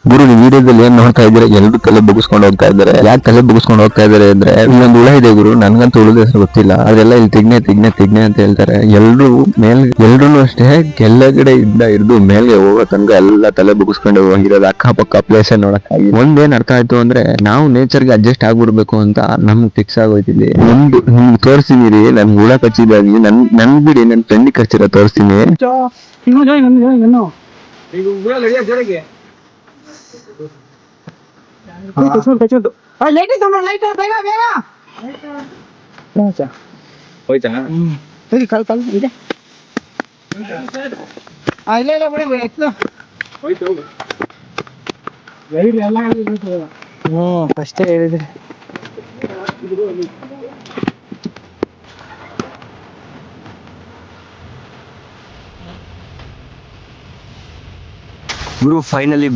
ಗುರು ನೀವು ವಿಡಿಯೋದಲ್ಲಿ ಏನ್ ನೋಡ್ತಾ ಇದ್ದೀರಾ, ಎಲ್ಲರೂ ತಲೆ ಬಗ್ಗಿಸ್ಕೊಂಡು ಹೋಗ್ತಾ ಇದ್ದಾರೆ. ಯಾಕೆ ತಲೆ ಬಗ್ಗಿಸ್ಕೊಂಡು ಹೋಗ್ತಾ ಇದ್ದಾರೆ ಅಂದ್ರೆ, ಇಲ್ಲೊಂದು ಹುಳ ಇದೆ ಗುರು, ನನ್ಗಂತೂ ಉಳಿದ ಹೆಸರು ಗೊತ್ತಿಲ್ಲ. ಅದೆಲ್ಲ ಇಲ್ಲಿ ತಿಗ್ನೆ ತಿಗ್ನೆ ತಿಗ್ನೆ ಅಂತ ಹೇಳ್ತಾರೆ. ಎಲ್ರು ಅಷ್ಟೇ ಕೆಳಗಡೆ ಇಂದ ಹಿಡಿದು ಮೇಲ್ಗೆ ಹೋಗೋ ತನಕ ಎಲ್ಲ ತಲೆ ಬಗ್ಗಿಸ್ಕೊಂಡು ಹೋಗಿರೋದು ಅಕ್ಕಪಕ್ಕ ಪ್ಲೇಸ್ ನೋಡಕ್ಕಾಗಿ. ಒಂದೇನ್ ಅರ್ಥ ಆಯ್ತು ಅಂದ್ರೆ, ನಾವು ನೇಚರ್ಗೆ ಅಡ್ಜಸ್ಟ್ ಆಗ್ಬಿಡ್ಬೇಕು ಅಂತ ನಮ್ಗೆ ಫಿಕ್ಸ್ ಆಗೋಯ್ತಿಲ್ಲಿ. ಒಂದು ನಿಮ್ಗೆ ತೋರಿಸ್ತೀನಿ, ನನ್ ಹುಳ ಕಚ್ಚಿದಾಗಿ ನನ್ ಬಿಡಿ, ನನ್ ಫ್ರೆಂಡಿಗೆ ಕಚ್ಚಿರೋ ತೋರಿಸ್ತೀನಿ. ಹೋಯ್ತಾ ಕಾಲ್ ಕಾಲ್ ಇದೆ. ಇಲ್ಲ ಬಿಡಿ ಹೋಯ್ತು. ಅಷ್ಟೇ ಹೇಳಿದ್ರಿ. ಗುರು ಫೈನಲಿ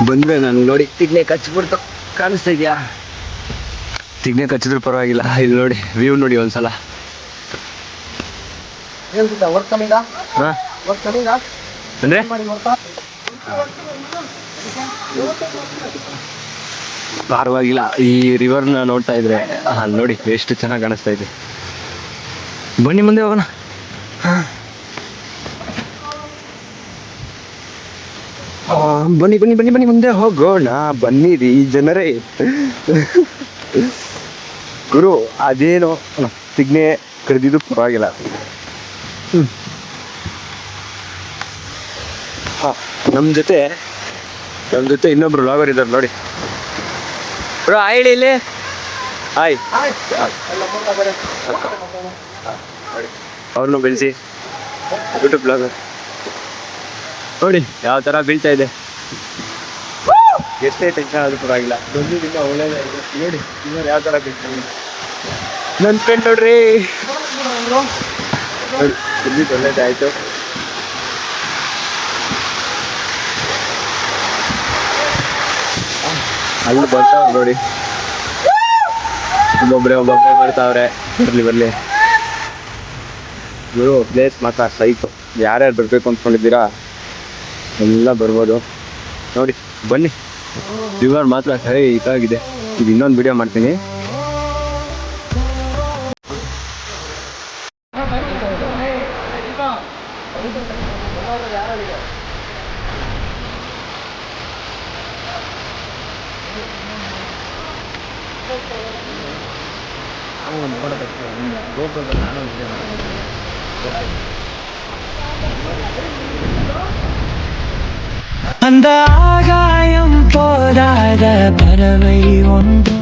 ಬಂದ್ರೆ ನಾನು ನೋಡಿ ತಿಗ್ನೆ ಕಚ್ಬಿಡ್ತು. ಕಾಣಿಸ್ತಾ ಇದೆಯಾ? ತಿಗ್ನೆ ಕಚ್ಚಿದ್ರು ಪರವಾಗಿಲ್ಲ. ಇಲ್ಲಿ ನೋಡಿ ವ್ಯೂ ನೋಡಿ ಒಂದ್ಸಲ. ಅಂದ್ರೆ ಪರವಾಗಿಲ್ಲ. ಈ ರಿವರ್ನ ನೋಡ್ತಾ ಇದ್ರೆ ಅಲ್ಲಿ ನೋಡಿ ಎಷ್ಟು ಚೆನ್ನಾಗಿ ಕಾಣಿಸ್ತಾ ಇದೆ. ಬನ್ನಿ ಮುಂದೆ ಹೋಗೋಣ. ಬನ್ನಿ ಬನ್ನಿ ಬನ್ನಿ ಬನ್ನಿ ಮುಂದೆ ಹೋಗೋಣ. ಬನ್ನಿರಿ ಜನರೇ. ಗುರು ಅದೇನೋ ತಿಗ್ನೆ ಕರೆದಿದ್ದು ಪರವಾಗಿಲ್ಲ. ನಮ್ಮ ಜೊತೆ ಇನ್ನೊಬ್ರು ವ್ಲಾಗರ್ ಇದ್ದಾರೆ ನೋಡಿ. ಬ್ರೋ ಹೇಳಿ ಇಲ್ಲಿ. ಹಾಯ್. ಅವ್ರನ್ನು ಬೆಳೆಸಿ ಯೂಟ್ಯೂಬ್ ಬ್ಲಾಗರ್ ನೋಡಿ ಯಾವ ಥರ ಬೀಳ್ತಾ ಇದೆ. ಎಷ್ಟೇ ಟೆನ್ಷನ್ ಆದ್ರೂ ಪರವಾಗಿಲ್ಲ, ಬಂದಿದ್ದರಿಂದ ಒಳ್ಳೇದಾಗಿದೆ. ನೋಡಿ ಇನ್ನೊಂದು ಯಾವ ಥರ ಬೀಳ್ತಾ ಇದೆ. ನನ್ನ ಫ್ರೆಂಡ್ ನೋಡ್ರಿ, ಬಂದಿದ್ದು ಒಳ್ಳೇದಾಯ್ತು. ಅಲ್ಲಿ ಬರ್ತಾವ್ರೆ ನೋಡಿ, ಒಬ್ಬೊಬ್ಬರೇ ಬರ್ತಾವ್ರೆ. ಬರ್ಲಿ ಗುರು, ಪ್ಲೇಸ್ ಮಾತ್ರ ಸೈತು. ಯಾರ್ಯಾರು ಬರ್ಬೇಕು ಅಂದ್ಕೊಂಡಿದ್ದೀರಾ ಎಲ್ಲ ಬರ್ಬೋದು ನೋಡಿ. ಬನ್ನಿ, ರಿವರ್ ಮಾತ್ರ ಇದಾಗಿದೆ. ಇದು ಇನ್ನೊಂದು ವಿಡಿಯೋ ಮಾಡ್ತೀನಿ. அந்த ஆகாயம் போதாத பறவை ஒன்று.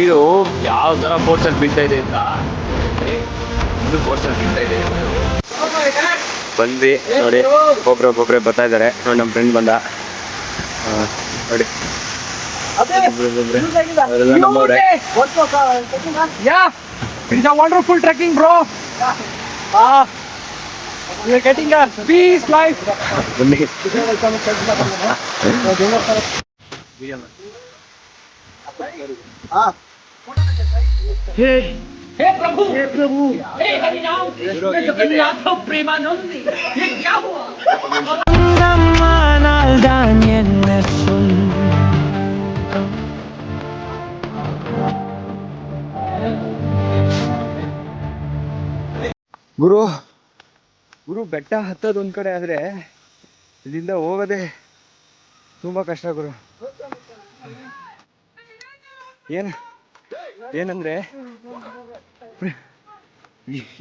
ಇದು ಯಾವ ತರ ಫೋರ್ಸಲ್ಲಿ ಬೀಳ್ತಾ ಇದೆ ಅಂತ, ಇದು ಫೋರ್ಸಲ್ಲಿ ಬೀಳ್ತಾ ಇದೆ. ಬಂದ್ವಿ ನೋಡಿ, ಒಬ್ರೊಬ್ಬೊಬ್ರೆ ಬರ್ತಾ ಇದ್ದಾರೆ ನೋಡಿ. ನಮ್ಮ ಫ್ರೆಂಡ್ ಬಂದ ನೋಡಿ, ಅವರೆಲ್ಲ ನಮ್ಮವ್ರೆ. It's a wonderful trekking, bro. We are getting a peace life. ಬನ್ನಿ. हे प्रभु, हे हरि नाम, मैं जगन्नाथ प्रेमानंद, ये क्या हुआ? ಗುರು ಬೆಟ್ಟ ಹತ್ತೋದು ಒಂದ್ ಕಡೆ ಆದ್ರೆ, ಇಲ್ಲಿಂದ ಹೋಗೋದೇ ತುಂಬಾ ಕಷ್ಟ ಗುರು. ಏನಂದ್ರೆ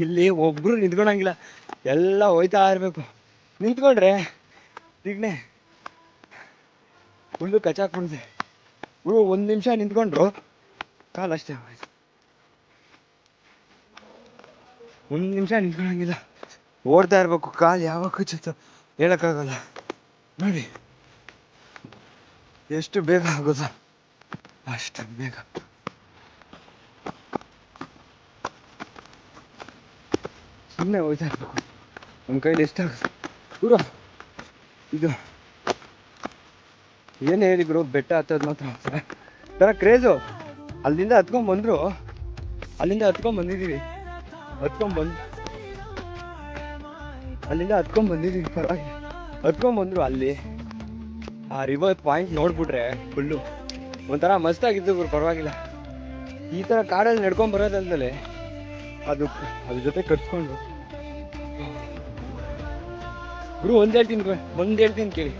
ಇಲ್ಲಿ ಒಬ್ರು ನಿಂತ್ಕೊಳಂಗಿಲ್ಲ, ಎಲ್ಲ ಹೋಯ್ತಾ ಇರ್ಬೇಕು. ನಿಂತ್ಕೊಂಡ್ರೆ ತಿಗ್ನೆ ಫುಲ್ಲು ಕಚ್ಚಾಕ್ಬಿಡ್ತೆ. ಗುರು 1 ನಿಮಿಷ ನಿಂತ್ಕೊಂಡ್ರು ಕಾಲಷ್ಟೇ, 1 ನಿಮಿಷ ನಿಂತ್ಕೊಳಂಗಿಲ್ಲ, ಓಡ್ತಾ ಇರ್ಬೇಕು. ಕಾಲು ಯಾವಾಗ ಕಚ್ಚುತ್ತೋ ಹೇಳಕ್ಕಾಗಲ್ಲ. ನೋಡಿ ಎಷ್ಟು ಬೇಗ ಆಗೋದು ಅಷ್ಟು ಬೇಗ. ಸುಮ್ಮನೆ ಹೋಯ್ತಾ ಇರ್ಬೇಕು. ನಮ್ಮ ಕೈಲಿ ಎಷ್ಟಾಗುತ್ತೆ ಗುರು. ಇದು ಏನು ಹೇಳಿ ಗುರು, ಬೆಟ್ಟ ಹತ್ತೋದು ಮಾತ್ರ ಒಂಥರ ಕ್ರೇಜು. ಅಲ್ಲಿಂದ ಹತ್ಕೊಂಡ್ಬಂದ್ರು, ಅಲ್ಲಿಂದ ಹತ್ಕೊಂಡ್ಬಂದಿದ್ದೀವಿ, ಅಲ್ಲಿಂದ ಹತ್ಕೊಂಡ್ಬಂದಿದ್ದೀವಿ ಪರವಾಗಿಲ್ಲ. ಹತ್ಕೊಂಡ್ಬಂದ್ರು ಅಲ್ಲಿ ಆ ರಿವರ್ ಪಾಯಿಂಟ್ ನೋಡ್ಬಿಟ್ರೆ ಫುಲ್ಲು ಒಂಥರ ಮಸ್ತಾಗಿದ್ದು ಗುರು, ಪರವಾಗಿಲ್ಲ. ಈ ಥರ ಕಾಡಲ್ಲಿ ನಡ್ಕೊಂಡು ಬರೋದಲ್ದಲೆ ಅದ್ರ ಜೊತೆ ಕಟ್ಸ್ಕೊಂಡು ಗುರು ಒಂದು ಹೇಳ್ತೀನಿ ಕೇಳಿ.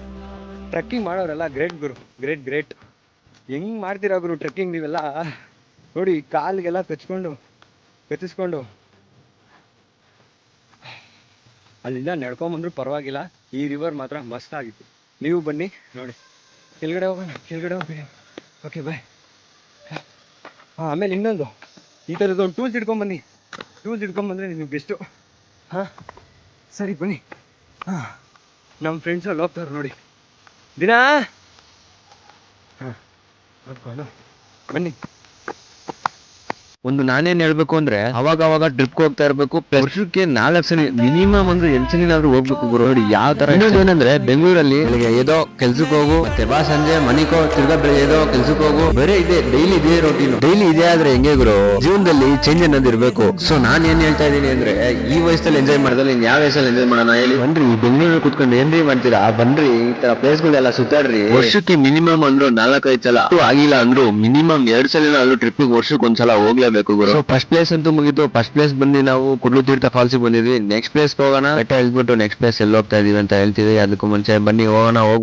ಟ್ರೆಕ್ಕಿಂಗ್ ಮಾಡೋರೆಲ್ಲ ಗ್ರೇಟ್ ಗುರು, ಗ್ರೇಟ್. ಹೆಂಗ್ ಮಾಡ್ತೀರಾ ಗುರು ಟ್ರೆಕ್ಕಿಂಗ್ ನೀವೆಲ್ಲ? ನೋಡಿ ಕಾಲಿಗೆಲ್ಲ ಕಚ್ಚಿಸ್ಕೊಂಡು ಅಲ್ಲಿಂದ ನಡ್ಕೊಂಬಂದ್ರು ಪರವಾಗಿಲ್ಲ. ಈ ರಿವರ್ ಮಾತ್ರ ಮಸ್ತ್ ಆಗಿತ್ತು. ನೀವು ಬನ್ನಿ ನೋಡಿ. ಕೆಳಗಡೆ ಹೋಗೋಣ. Okay bye. ಆಮೇಲೆ ಇನ್ನೊಂದು ಈ ಥರದ್ದೊಂದು ಟೂಲ್ಸ್ ಇಟ್ಕೊಂಬಂದ್ರೆ ನಿಮಗೆ ಬೆಸ್ಟು. ಸರಿ ಬನ್ನಿ. ನಮ್ಮ ಫ್ರೆಂಡ್ಸ್ ಅಲ್ಲಿ ಹೋಗ್ತಾರೆ ನೋಡಿ ದಿನ. ಬನ್ನಿ. ಒಂದು ನಾನೇನ್ ಹೇಳ್ಬೇಕು ಅಂದ್ರೆ, ಅವಾಗ ಟ್ರಿಪ್ ಹೋಗ್ತಾ ಇರ್ಬೇಕು. ವರ್ಷಕ್ಕೆ 4 ಸಲ ಮಿನಿಮಮ್ ಅಂದ್ರೆ 8 ಸಲಿನಾದ್ರೂ ಹೋಗ್ಬೇಕು ಗುರು. ನೋಡಿ ಯಾವ ತರ. ಏನಂದ್ರೆ ಬೆಂಗಳೂರಲ್ಲಿ ಬೆಳಿಗ್ಗೆ ಏದೋ ಕೆಲ್ಸಕ್ಕೆ ಹೋಗು, ಮತ್ತೆ ಬಾ ಸಂಜೆ ಮನಿಕೋ, ತಿರ್ಗಾ ಬೆಳಿಗ್ಗೆ ಏದೋ ಕೆಲ್ಸಕ್ಕೆ ಹೋಗು, ಬೇರೆ ಇದೆ ಡೈಲಿ ಇದೇ ರೋಟೀನ್. ಡೈಲಿ ಇದೆ ಆದ್ರೆ ಹೆಂಗೆ ಗುರು? ಜೀವನದಲ್ಲಿ ಚೇಂಜ್ ಅನ್ನೋದು ಇರ್ಬೇಕು. ಸೊ ನಾನ್ ಏನ್ ಹೇಳ್ತಾ ಇದೀನಿ ಅಂದ್ರೆ, ಈ ವಯಸ್ಸಲ್ಲಿ ಎಂಜಾಯ್ ಮಾಡಿದ್ರೆ ಇನ್ ಯಾವ ವಯಸ್ಸಲ್ಲಿ ಎಂಜಾಯ್ ಮಾಡೋಣ ಹೇಳಿ? ಬನ್ರಿ ಬೆಂಗಳೂರಲ್ಲಿ ಕುತ್ಕೊಂಡು ಏನ್ರಿ ಮಾಡ್ತೀರಾ? ಬನ್ರಿ ಈ ತರ ಪ್ಲೇಸ್ಗಳೆಲ್ಲ ಸುತ್ತಾಡ್ರಿ. ವರ್ಷಕ್ಕೆ ಮಿನಿಮಮ್ ಅಂದ್ರು 4-5 ಸಲ, ಆಗಿಲ್ಲ ಅಂದ್ರು ಮಿನಿಮಮ್ 2 ಸಲ ಆದ್ರೂ ಟ್ರಿಪ್ ವರ್ಷಕ್ಕೆ ಒಂದ್ಸಲ ಹೋಗ್ಲೇಬೇಕು ಗುರು. ಫಸ್ಟ್ ಪ್ಲೇಸ್ ಅಂತೂ ಮುಗಿತು. ಫಸ್ಟ್ ಪ್ಲೇಸ್ ಬಂದು ನಾವು ಕುಡ್ಲು ತೀರ್ಥ ಫಾಲ್ಸ್ ಬಂದಿದ್ವಿ. ನೆಕ್ಸ್ಟ್ ಪ್ಲೇಸ್ ಹೋಗೋಣ. ಬೆಟ್ಟ ಇಳ್ಬಿಟ್ಟು ನೆಕ್ಸ್ಟ್ ಪ್ಲೇಸ್ ಎಲ್ಲಿ ಹೋಗ್ತಾ ಇದೀವಿ ಅಂತ ಹೇಳ್ತೀವಿ. ಅದಕ್ಕೂ ಮುಂಚೆ ಬನ್ನಿ ಹೋಗೋಣ.